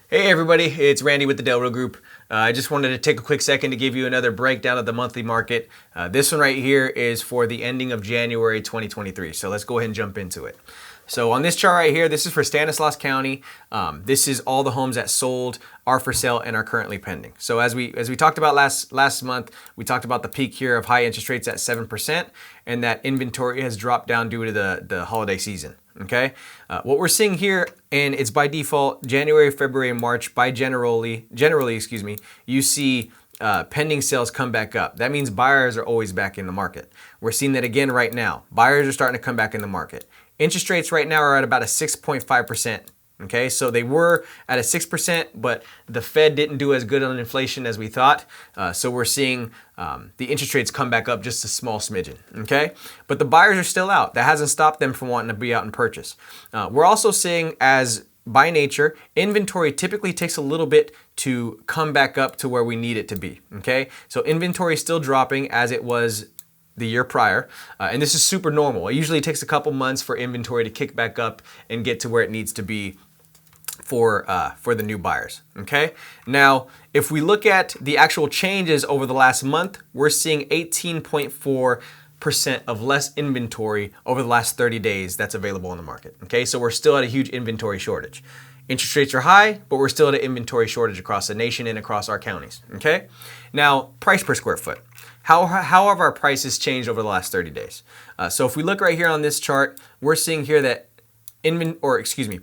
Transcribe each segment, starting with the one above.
Hey everybody, it's Randy with the Del Real Group. I just wanted to take a quick second to give you another breakdown of the monthly market. This one right here is for the ending of January 2023. So let's go ahead and jump into it. So on this chart right here, this is for Stanislaus County. This is all the homes that sold, are for sale, and are currently pending. So as we talked about last month, we talked about the peak here of high interest rates at 7%, and that inventory has dropped down due to the holiday season. Okay, what we're seeing here, and it's by default, January, February, and March. Generally, you see pending sales come back up. That means buyers are always back in the market. We're seeing that again right now. Buyers are starting to come back in the market. Interest rates right now are at about a 6.5%. Okay, so they were at a 6%, but the Fed didn't do as good on inflation as we thought. So we're seeing the interest rates come back up just a small smidgen. Okay, but the buyers are still out. That hasn't stopped them from wanting to be out and purchase. We're also seeing, as by nature, inventory typically takes a little bit to come back up to where we need it to be. Okay, so inventory is still dropping as it was the year prior, and this is super normal. It usually takes a couple months for inventory to kick back up and get to where it needs to be for the new buyers. Okay, now if we look at the actual changes over the last month, we're seeing 18.4% of less inventory over the last 30 days that's available on the market. Okay, so we're still at a huge inventory shortage. Interest rates are high, but we're still at an inventory shortage across the nation and across our counties. Okay, now price per square foot. How have our prices changed over the last 30 days? So if we look right here on this chart, we're seeing here that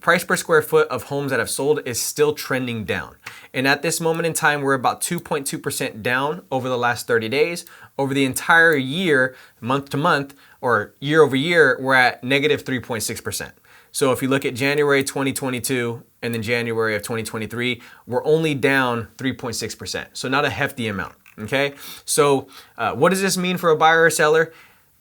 price per square foot of homes that have sold is still trending down. And at this moment in time, we're about 2.2% down over the last 30 days. Over the entire year, month to month, or year over year, we're at negative 3.6%. So if you look at January 2022 and then January of 2023, we're only down 3.6%. So not a hefty amount. Okay, so what does this mean for a buyer or seller?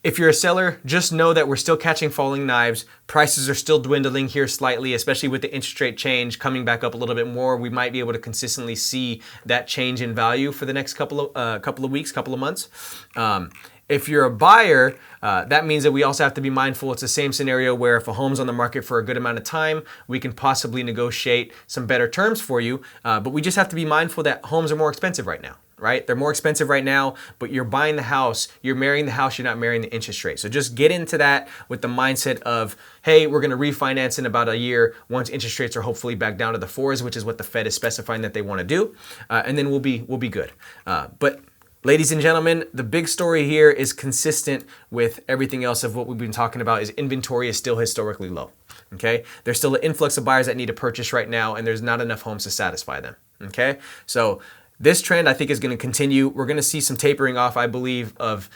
If you're a seller, just know that we're still catching falling knives. Prices are still dwindling here slightly, especially with the interest rate change coming back up a little bit more. We might be able to consistently see that change in value for the next couple of weeks, couple of months. If you're a buyer, that means that we also have to be mindful. It's the same scenario where if a home's on the market for a good amount of time, we can possibly negotiate some better terms for you. But we just have to be mindful that homes are more expensive right now. Right? They're more expensive right now, but you're buying the house, you're marrying the house, you're not marrying the interest rate. So just get into that with the mindset of, hey, we're going to refinance in about a year once interest rates are hopefully back down to the 4s, which is what the Fed is specifying that they want to do. And then we'll be good. But ladies and gentlemen, the big story here is consistent with everything else of what we've been talking about is inventory is still historically low. Okay? There's still an influx of buyers that need to purchase right now, and there's not enough homes to satisfy them. Okay? So this trend, I think, is going to continue. We're going to see some tapering off, I believe, of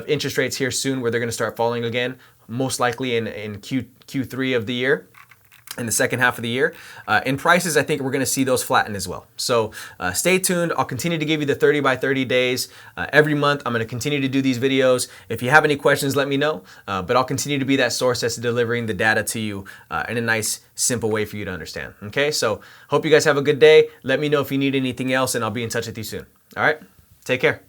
interest rates here soon, where they're going to start falling again, most likely in Q3 of the year, in the second half of the year. In prices, I think we're going to see those flatten as well. So stay tuned. I'll continue to give you the 30 by 30 days every month. I'm going to continue to do these videos. If you have any questions, let me know. But I'll continue to be that source that's delivering the data to you in a nice, simple way for you to understand. Okay, so hope you guys have a good day. Let me know if you need anything else, and I'll be in touch with you soon. All right, take care.